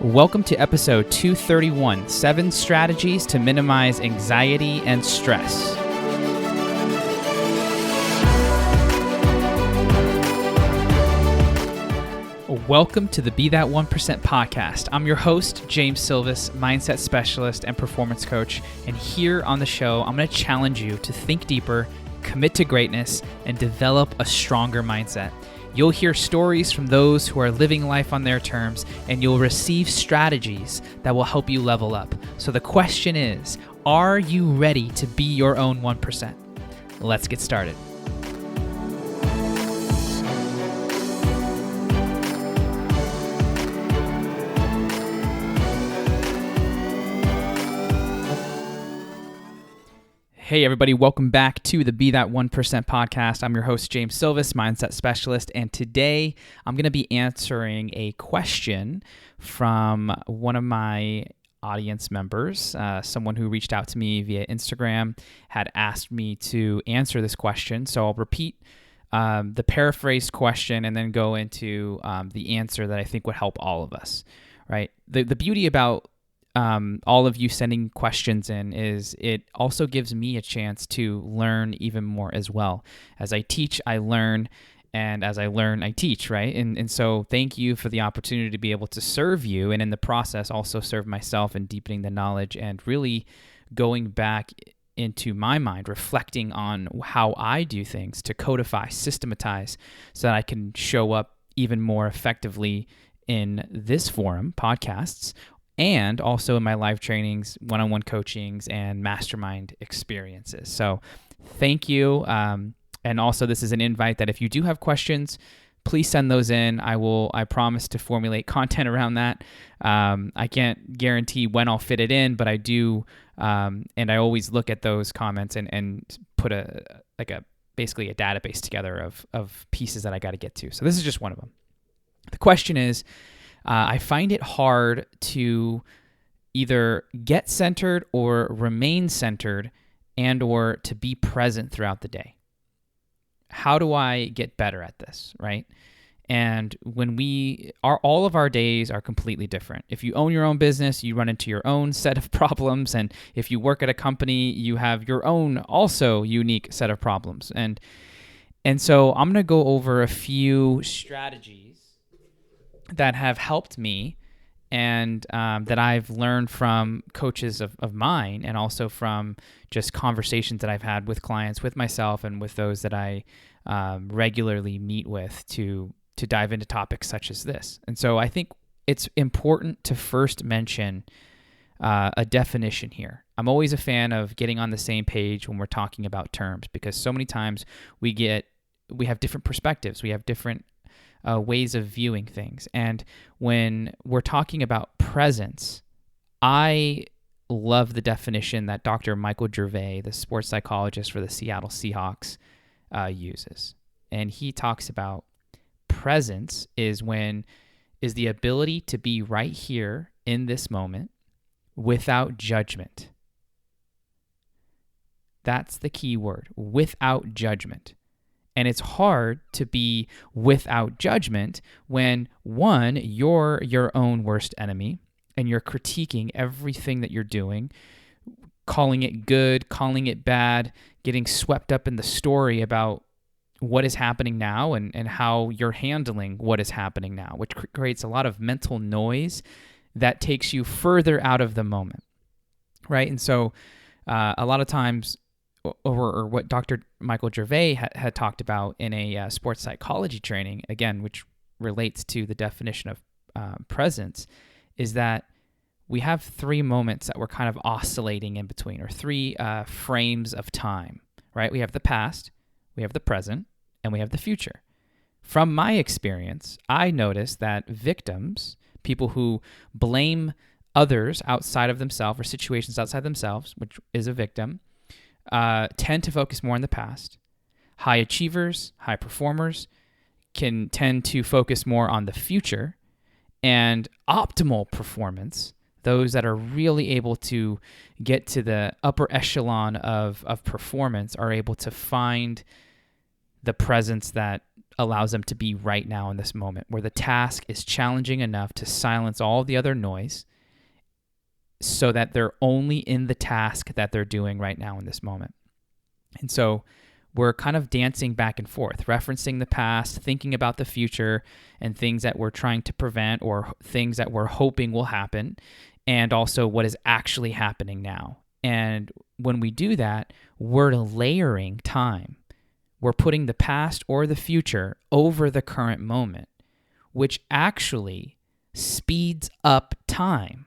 Welcome to episode 231, 7 Strategies to Minimize Anxiety and Stress. Welcome to the Be That 1% podcast. I'm your host, James Silvas, mindset specialist and performance coach. And here on the show, I'm going to challenge you to think deeper, commit to greatness, and develop a stronger mindset. You'll hear stories from those who are living life on their terms, and you'll receive strategies that will help you level up. So the question is, are you ready to be your own 1%? Let's get started. Hey everybody, welcome back to the Be That 1% podcast. I'm your host, James Silvas, mindset specialist, and today I'm going to be answering a question from one of my audience members. Someone who reached out to me via Instagram had asked me to answer this question, so I'll repeat the paraphrased question and then go into the answer that I think would help all of us, right? The beauty about all of you sending questions in is it also gives me a chance to learn even more as well. As I teach, I learn, and as I learn, I teach, right? And so thank you for the opportunity to be able to serve you, and in the process also serve myself in deepening the knowledge and really going back into my mind, reflecting on how I do things to codify, systematize, so that I can show up even more effectively in this forum, podcasts, and also in my live trainings, one-on-one coachings, and mastermind experiences. So thank you. And also this is an invite that if you do have questions, please send those in. I promise to formulate content around that. I can't guarantee when I'll fit it in, but I do. And I always look at those comments and put basically a database together of pieces that I got to get to. So this is just one of them. The question is, I find it hard to either get centered or remain centered and or to be present throughout the day. How do I get better at this, right? And when all of our days are completely different. If you own your own business, you run into your own set of problems. And if you work at a company, you have your own also unique set of problems. And so I'm going to go over a few strategies that have helped me and that I've learned from coaches of mine, and also from just conversations that I've had with clients, with myself, and with those that I regularly meet with to dive into topics such as this. And so I think it's important to first mention a definition here. I'm always a fan of getting on the same page when we're talking about terms, because so many times we have different perspectives, we have different ways of viewing things. And when we're talking about presence, I love the definition that Dr. Michael Gervais, the sports psychologist for the Seattle Seahawks, uses. And he talks about presence is the ability to be right here in this moment without judgment. That's the key word, without judgment. And it's hard to be without judgment when, one, you're your own worst enemy and you're critiquing everything that you're doing, calling it good, calling it bad, getting swept up in the story about what is happening now and how you're handling what is happening now, which creates a lot of mental noise that takes you further out of the moment, right? And so a lot of times, or what Dr. Michael Gervais had talked about in a sports psychology training, again, which relates to the definition of presence, is that we have 3 moments that we're kind of oscillating in between, or 3 frames of time, right? We have the past, we have the present, and we have the future. From my experience, I noticed that victims, people who blame others outside of themselves or situations outside themselves, which is a victim, tend to focus more on the past. High achievers, high performers can tend to focus more on the future. And optimal performance, those that are really able to get to the upper echelon of performance, are able to find the presence that allows them to be right now in this moment, where the task is challenging enough to silence all the other noise so that they're only in the task that they're doing right now in this moment. And so we're kind of dancing back and forth, referencing the past, thinking about the future and things that we're trying to prevent or things that we're hoping will happen, and also what is actually happening now. And when we do that, we're layering time. We're putting the past or the future over the current moment, which actually speeds up time.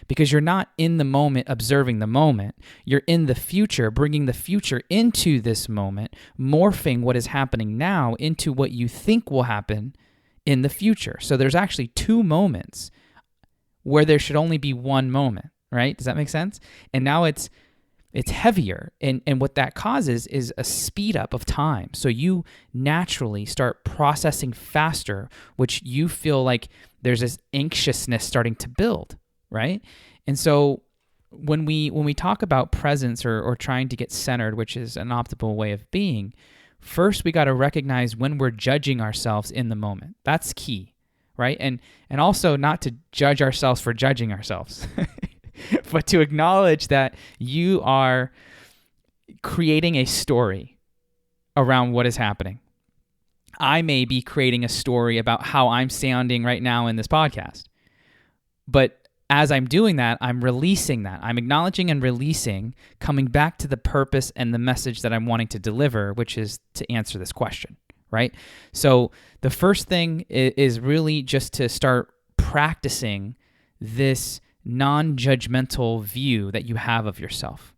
Because you're not in the moment observing the moment. You're in the future, bringing the future into this moment, morphing what is happening now into what you think will happen in the future. So there's actually two moments where there should only be one moment, right? Does that make sense? And now it's heavier. And what that causes is a speed up of time. So you naturally start processing faster, which you feel like there's this anxiousness starting to build, right? And so when we talk about presence or trying to get centered, which is an optimal way of being, first we got to recognize when we're judging ourselves in the moment. That's key, right? And also not to judge ourselves for judging ourselves, but to acknowledge that you are creating a story around what is happening. I may be creating a story about how I'm sounding right now in this podcast, but as I'm doing that, I'm releasing that. I'm acknowledging and releasing, coming back to the purpose and the message that I'm wanting to deliver, which is to answer this question, right? So the first thing is really just to start practicing this non-judgmental view that you have of yourself.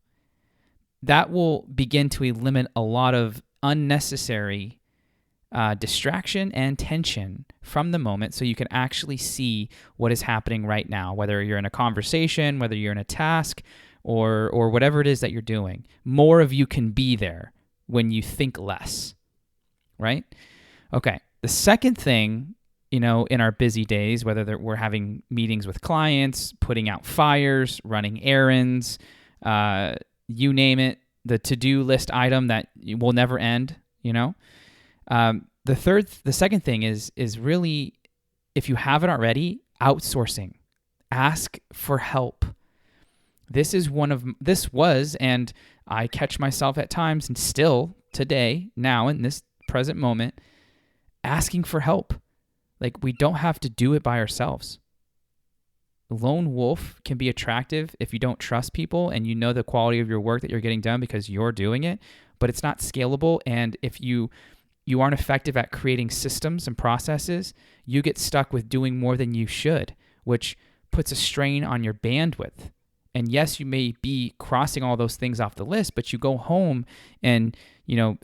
That will begin to eliminate a lot of unnecessary distraction and tension from the moment, so you can actually see what is happening right now, whether you're in a conversation, whether you're in a task, or whatever it is that you're doing. More of you can be there when you think less, right? Okay. The second thing, in our busy days, whether we're having meetings with clients, putting out fires, running errands, you name it, the to-do list item that will never end, the second thing is really, if you haven't already, outsourcing. Ask for help. This was, and I catch myself at times, and still today, now in this present moment, asking for help. Like, we don't have to do it by ourselves. Lone wolf can be attractive if you don't trust people and you know the quality of your work that you're getting done because you're doing it, but it's not scalable. And if you aren't effective at creating systems and processes, you get stuck with doing more than you should, which puts a strain on your bandwidth. And yes, you may be crossing all those things off the list, but you go home and,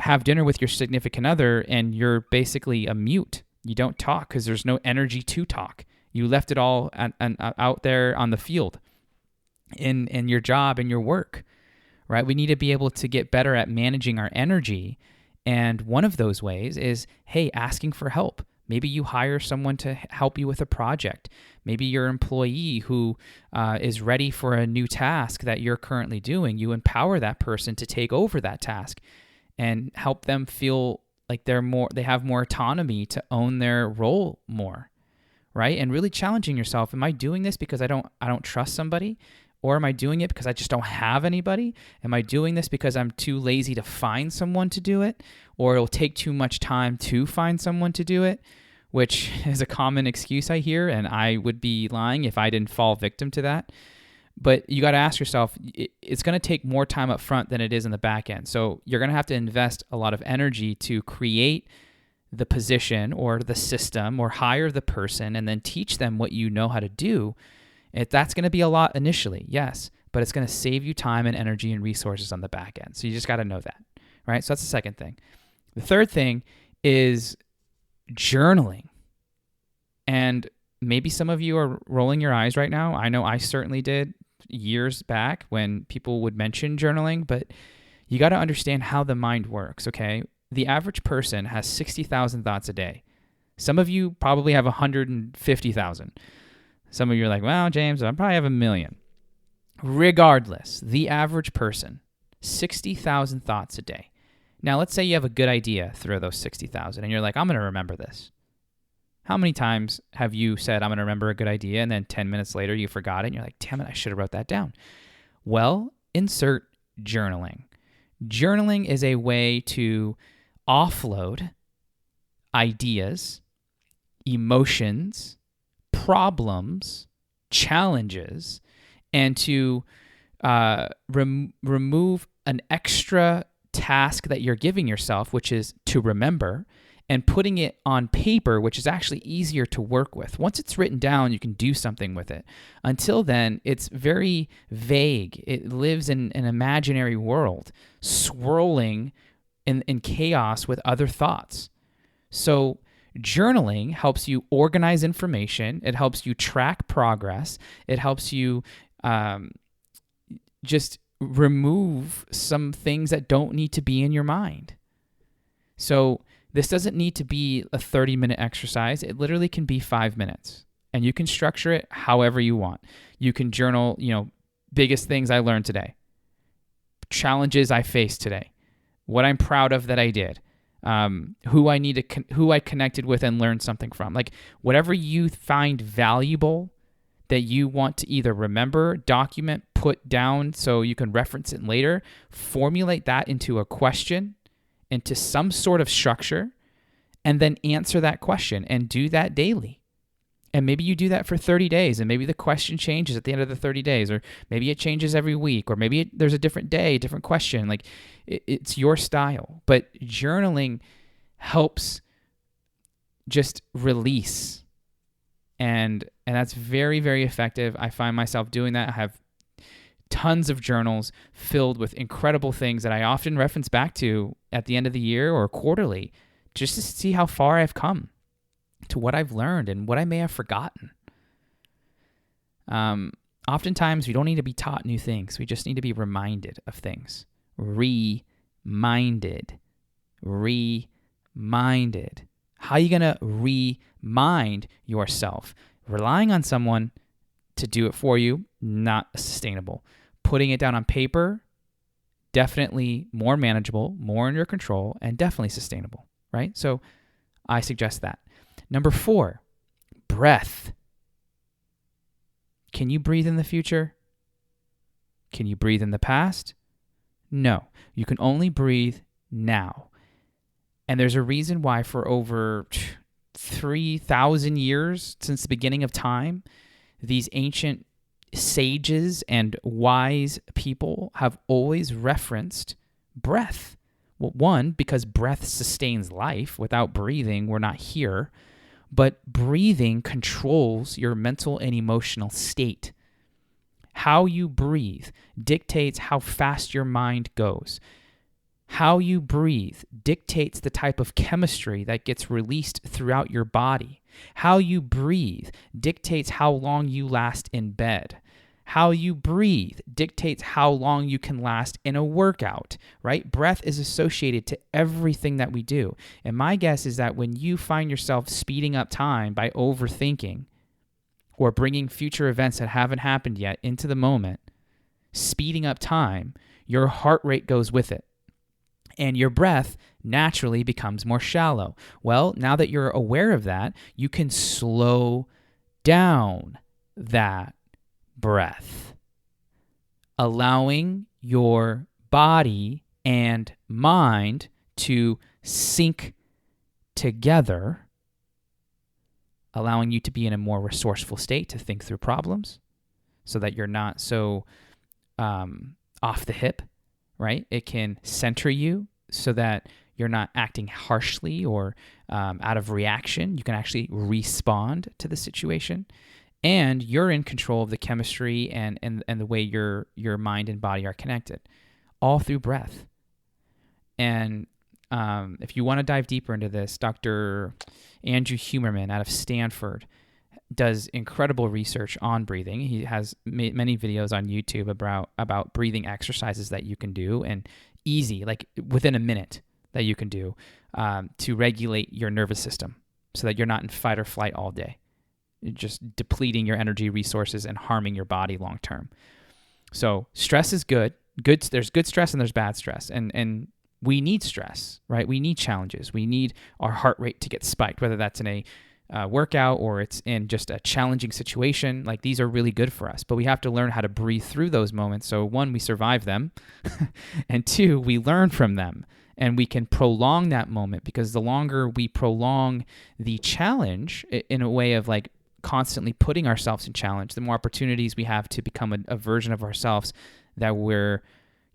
have dinner with your significant other and you're basically a mute. You don't talk because there's no energy to talk. You left it all out there on the field in your job and your work, right? We need to be able to get better at managing our energy. And one of those ways is, hey, asking for help. Maybe you hire someone to help you with a project. Maybe your employee who is ready for a new task that you're currently doing, you empower that person to take over that task and help them feel like they have more autonomy to own their role more, right? And really challenging yourself. Am I doing this because I don't trust somebody? Or am I doing it because I just don't have anybody? Am I doing this because I'm too lazy to find someone to do it? Or it'll take too much time to find someone to do it, which is a common excuse I hear, and I would be lying if I didn't fall victim to that. But you got to ask yourself, it's going to take more time up front than it is in the back end. So you're going to have to invest a lot of energy to create the position or the system or hire the person and then teach them what you know how to do. That's going to be a lot initially, yes, but it's going to save you time and energy and resources on the back end. So you just got to know that, right? So that's the second thing. The third thing is journaling. And maybe some of you are rolling your eyes right now. I know I certainly did years back when people would mention journaling, but you got to understand how the mind works, okay? The average person has 60,000 thoughts a day. Some of you probably have 150,000. Some of you are like, well, James, I probably have 1 million. Regardless, the average person, 60,000 thoughts a day. Now, let's say you have a good idea through those 60,000 and you're like, I'm going to remember this. How many times have you said, I'm going to remember a good idea, and then 10 minutes later you forgot it and you're like, damn it, I should have wrote that down. Well, insert journaling. Journaling is a way to offload ideas, emotions, problems, challenges, and to remove an extra task that you're giving yourself, which is to remember, and putting it on paper, which is actually easier to work with. Once it's written down, you can do something with it. Until then, it's very vague. It lives in an imaginary world, swirling in chaos with other thoughts. So journaling helps you organize information. It helps you track progress. It helps you just remove some things that don't need to be in your mind. So this doesn't need to be a 30-minute exercise. It literally can be 5 minutes, and you can structure it however you want. You can journal, biggest things I learned today, challenges I faced today, what I'm proud of that I did, who I connected with and learned something from. Like whatever you find valuable that you want to either remember, document, put down so you can reference it later, formulate that into a question, into some sort of structure, and then answer that question and do that daily. And maybe you do that for 30 days, and maybe the question changes at the end of the 30 days, or maybe it changes every week, or maybe there's a different day, different question. Like it's your style. But journaling helps just release. And that's very, very effective. I find myself doing that. I have tons of journals filled with incredible things that I often reference back to at the end of the year or quarterly, just to see how far I've come, to what I've learned and what I may have forgotten. Oftentimes, we don't need to be taught new things. We just need to be reminded of things. Reminded. How are you going to remind yourself? Relying on someone to do it for you, not sustainable. Putting it down on paper, definitely more manageable, more in your control, and definitely sustainable, right? So I suggest that. Number 4, breath. Can you breathe in the future? Can you breathe in the past? No. You can only breathe now. And there's a reason why for over 3,000 years since the beginning of time, these ancient sages and wise people have always referenced breath. Well, one, because breath sustains life. Without breathing, we're not here. But breathing controls your mental and emotional state. How you breathe dictates how fast your mind goes. How you breathe dictates the type of chemistry that gets released throughout your body. How you breathe dictates how long you last in bed. How you breathe dictates how long you can last in a workout, right? Breath is associated to everything that we do. And my guess is that when you find yourself speeding up time by overthinking or bringing future events that haven't happened yet into the moment, speeding up time, your heart rate goes with it. And your breath naturally becomes more shallow. Well, now that you're aware of that, you can slow down that breath, allowing your body and mind to sync together, allowing you to be in a more resourceful state to think through problems so that you're not so off the hip, right? It can center you so that you're not acting harshly or out of reaction. You can actually respond to the situation. And you're in control of the chemistry and the way your mind and body are connected, all through breath. And if you want to dive deeper into this, Dr. Andrew Huberman out of Stanford does incredible research on breathing. He has many videos on YouTube about breathing exercises that you can do, and easy, like within a minute, that you can do to regulate your nervous system so that you're not in fight or flight all day, just depleting your energy resources and harming your body long term. So stress is good. There's good stress and there's bad stress. And we need stress, right? We need challenges. We need our heart rate to get spiked, whether that's in a workout or it's in just a challenging situation. Like, these are really good for us, but we have to learn how to breathe through those moments. So one, we survive them, and two, we learn from them, and we can prolong that moment, because the longer we prolong the challenge in a way of like constantly putting ourselves in challenge, the more opportunities we have to become a version of ourselves that we're,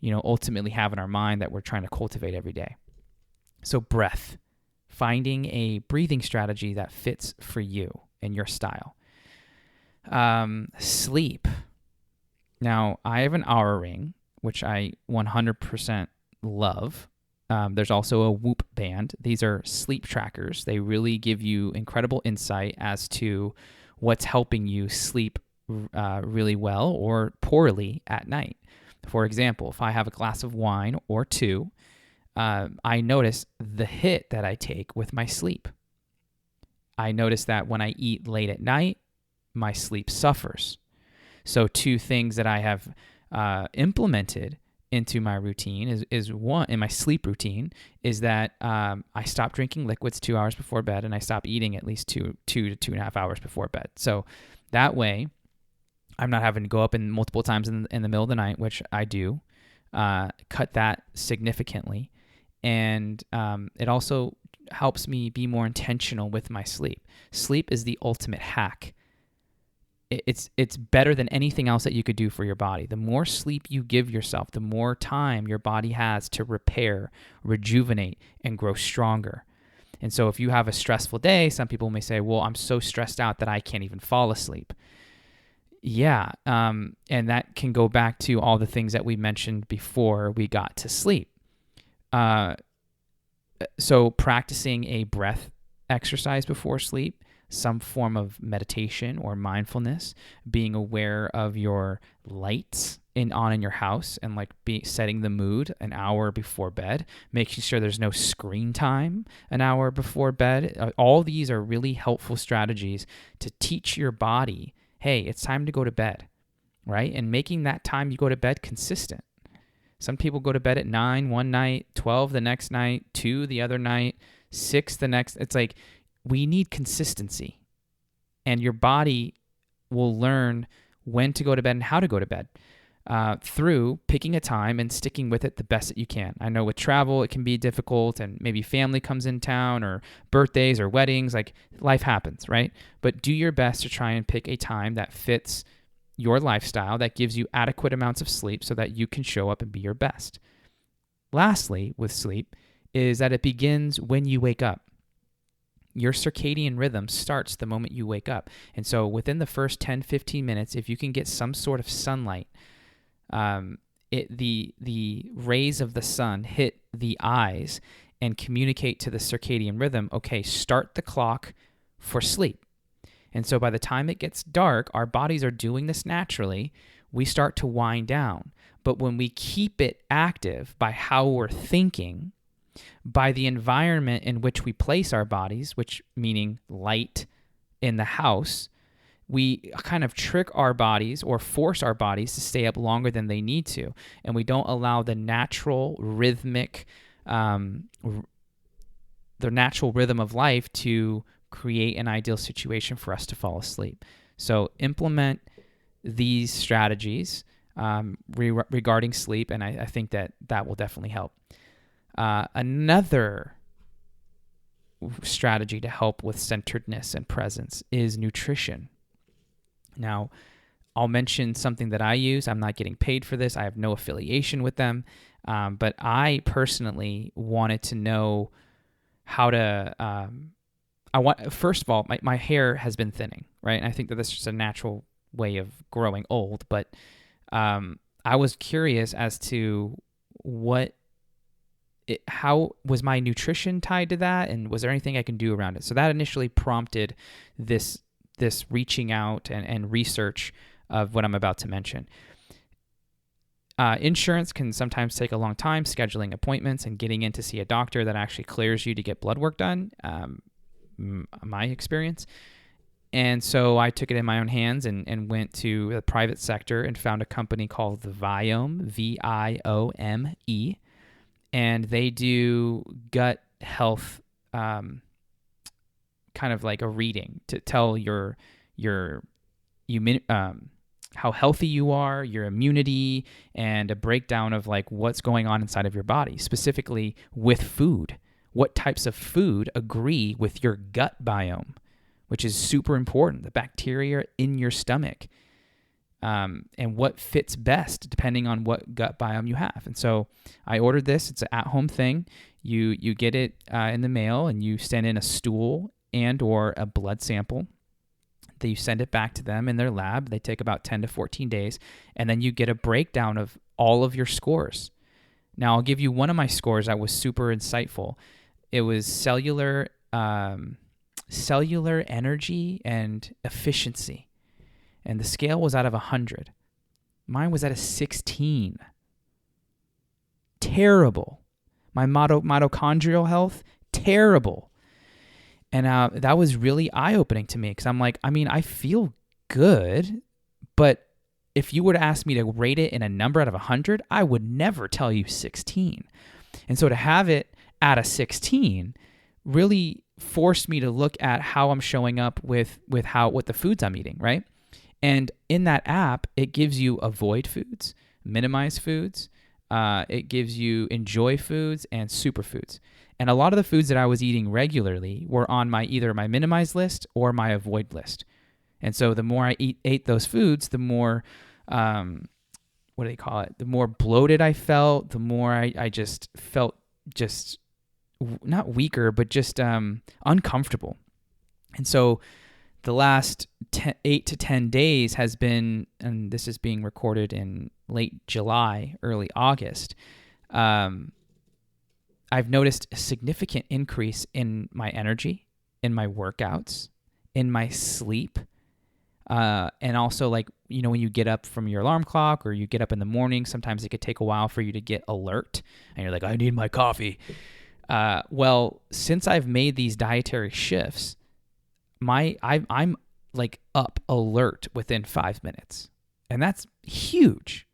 ultimately have in our mind, that we're trying to cultivate every day. So breath, finding a breathing strategy that fits for you and your style. Sleep. Now, I have an Aura ring, which I 100% love. There's also a Whoop band. These are sleep trackers. They really give you incredible insight as to what's helping you sleep really well or poorly at night. For example, if I have a glass of wine or two, I notice the hit that I take with my sleep. I notice that when I eat late at night, my sleep suffers. So two things that I have implemented into my routine is one, in my sleep routine, is that I stop drinking liquids 2 hours before bed, and I stop eating at least two to 2.5 hours before bed. So that way, I'm not having to go up in multiple times in the middle of the night, which I do. Cut that significantly. And it also helps me be more intentional with my sleep. Sleep is the ultimate hack. It's better than anything else that you could do for your body. The more sleep you give yourself, the more time your body has to repair, rejuvenate, and grow stronger. And so if you have a stressful day, some people may say, well, I'm so stressed out that I can't even fall asleep. Yeah, and that can go back to all the things that we mentioned before we got to sleep. So practicing a breath exercise before sleep, some form of meditation or mindfulness, being aware of your lights on in your house, and like setting the mood an hour before bed, making sure there's no screen time an hour before bed. All these are really helpful strategies to teach your body, hey, it's time to go to bed, right? And making that time you go to bed consistent. Some people go to bed at 9 one night, 12 the next night, 2 the other night, 6 the next. It's like, we need consistency. And your body will learn when to go to bed and how to go to bed through picking a time and sticking with it the best that you can. I know with travel, it can be difficult, and maybe family comes in town, or birthdays or weddings, like life happens, right? But do your best to try and pick a time that fits your lifestyle, that gives you adequate amounts of sleep so that you can show up and be your best. Lastly, with sleep, is that it begins when you wake up. Your circadian rhythm starts the moment you wake up. And so within the first 10, 15 minutes, if you can get some sort of sunlight, the rays of the sun hit the eyes and communicate to the circadian rhythm, okay, start the clock for sleep. And so by the time it gets dark, our bodies are doing this naturally. We start to wind down. But when we keep it active by how we're thinking, by the environment in which we place our bodies, which meaning light in the house, we kind of trick our bodies or force our bodies to stay up longer than they need to. And we don't allow the natural rhythmic, the natural rhythm of life to create an ideal situation for us to fall asleep. So implement these strategies regarding sleep, and I think that will definitely help. Another strategy to help with centeredness and presence is nutrition. Now, I'll mention something that I use. I'm not getting paid for this. I have no affiliation with them. But I personally wanted to know how to, first of all, my hair has been thinning, right? And I think that that's just a natural way of growing old. But I was curious as to how was my nutrition tied to that, and was there anything I can do around it? So that initially prompted this reaching out and research of what I'm about to mention. Insurance can sometimes take a long time scheduling appointments and getting in to see a doctor that actually clears you to get blood work done, my experience. And so I took it in my own hands and went to the private sector and found a company called the Viome, Viome. and they do gut health, kind of like a reading to tell how healthy you are, your immunity, and a breakdown of like what's going on inside of your body, specifically with food. What types of food agree with your gut biome, which is super important, the bacteria in your stomach, and what fits best depending on what gut biome you have. And so I ordered this. It's an at-home thing. You get it in the mail, and you send in a stool and or a blood sample. You send it back to them in their lab. They take about 10 to 14 days, and then you get a breakdown of all of your scores. Now, I'll give you one of my scores that was super insightful. It was cellular energy and efficiency, and the scale was out of 100. Mine was at a 16. Terrible. My mitochondrial health, terrible. And that was really eye-opening to me because I'm like, I mean, I feel good, but if you were to ask me to rate it in a number out of 100, I would never tell you 16. And so to have it at a 16 really forced me to look at how I'm showing up with what the foods I'm eating, right? And in that app, it gives you avoid foods, minimize foods, it gives you enjoy foods and superfoods. And a lot of the foods that I was eating regularly were on either my minimize list or my avoid list. And so the more I ate those foods, the more, the more bloated I felt, the more I just felt just not weaker, but just uncomfortable. And so the last 8 to 10 days has been, and this is being recorded in late July, early August, I've noticed a significant increase in my energy, in my workouts, in my sleep, and also like, when you get up from your alarm clock or you get up in the morning, sometimes it could take a while for you to get alert and you're like, I need my coffee. Well, since I've made these dietary shifts, I'm like up alert within 5 minutes, and that's huge.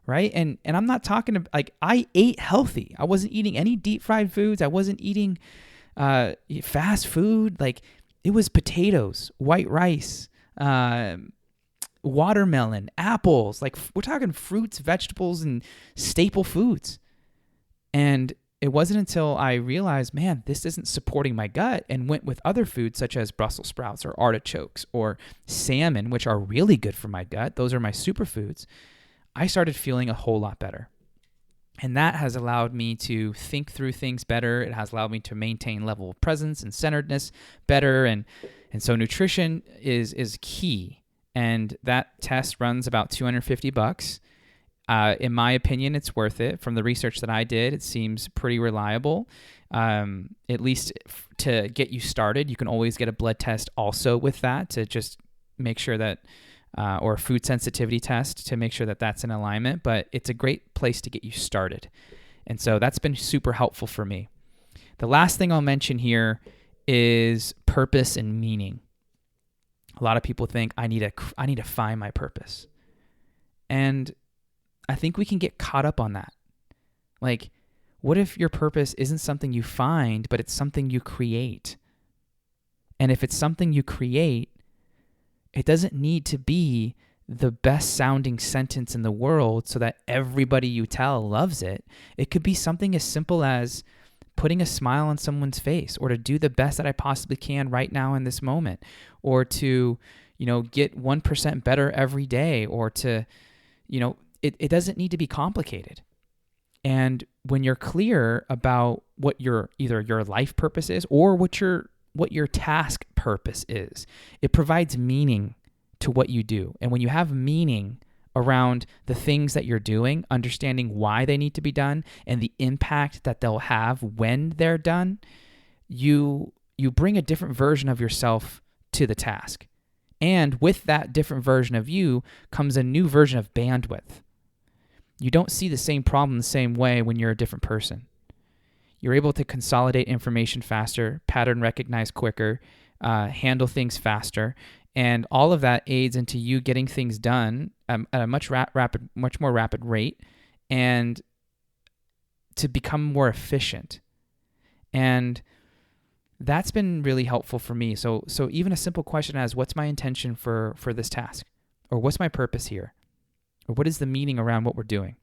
Right? And I'm not talking about, like, I ate healthy. I wasn't eating any deep fried foods. I wasn't eating fast food. Like, it was potatoes, white rice, watermelon, apples. Like, we're talking fruits, vegetables, and staple foods. And it wasn't until I realized, man, this isn't supporting my gut, and went with other foods such as Brussels sprouts or artichokes or salmon, which are really good for my gut. Those are my superfoods. I started feeling a whole lot better. And that has allowed me to think through things better. It has allowed me to maintain level of presence and centeredness better. And so nutrition is key. And that test runs about $250. In my opinion, it's worth it. From the research that I did, it seems pretty reliable. At least to get you started. You can always get a blood test also with that to just make sure that or a food sensitivity test to make sure that that's in alignment, but it's a great place to get you started. And so that's been super helpful for me. The last thing I'll mention here is purpose and meaning. A lot of people think I need to find my purpose. And I think we can get caught up on that. Like, what if your purpose isn't something you find, but it's something you create? And if it's something you create, it doesn't need to be the best sounding sentence in the world so that everybody you tell loves it. It could be something as simple as putting a smile on someone's face, or to do the best that I possibly can right now in this moment, or to, get 1% better every day, or to, it doesn't need to be complicated. And when you're clear about what either your life purpose is or what your task purpose is, it provides meaning to what you do. And when you have meaning around the things that you're doing, understanding why they need to be done and the impact that they'll have when they're done, you bring a different version of yourself to the task. And with that different version of you comes a new version of bandwidth. You don't see the same problem the same way when you're a different person. You're able to consolidate information faster, pattern recognize quicker, handle things faster, and all of that aids into you getting things done at a much more rapid rate, and to become more efficient. And that's been really helpful for me. So even a simple question as, what's my intention for this task? Or what's my purpose here? Or what is the meaning around what we're doing?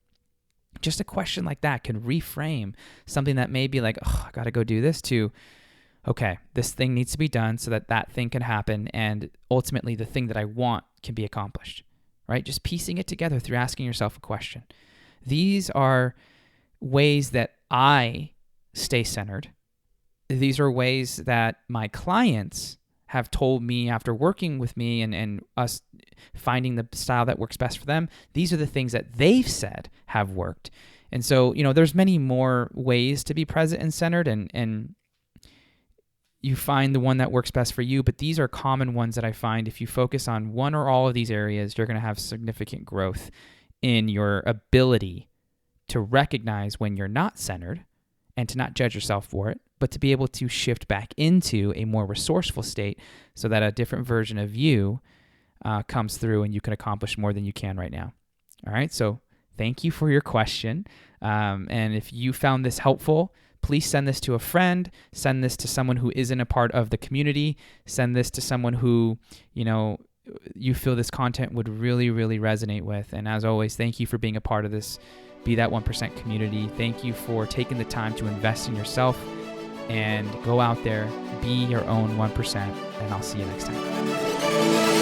Just a question like that can reframe something that may be like, oh, I got to go do this, to, okay, this thing needs to be done so that that thing can happen, and ultimately the thing that I want can be accomplished, right? Just piecing it together through asking yourself a question. These are ways that I stay centered. These are ways that my clients have told me after working with me and us finding the style that works best for them. These are the things that they've said have worked. And so, there's many more ways to be present and centered, and you find the one that works best for you. But these are common ones that I find if you focus on one or all of these areas, you're going to have significant growth in your ability to recognize when you're not centered and to not judge yourself for it, but to be able to shift back into a more resourceful state so that a different version of you comes through and you can accomplish more than you can right now. All right, so thank you for your question. And if you found this helpful, please send this to a friend, send this to someone who isn't a part of the community, send this to someone who, you feel this content would really, really resonate with. And as always, thank you for being a part of this Be That 1% community. Thank you for taking the time to invest in yourself and go out there, be your own 1%, and I'll see you next time.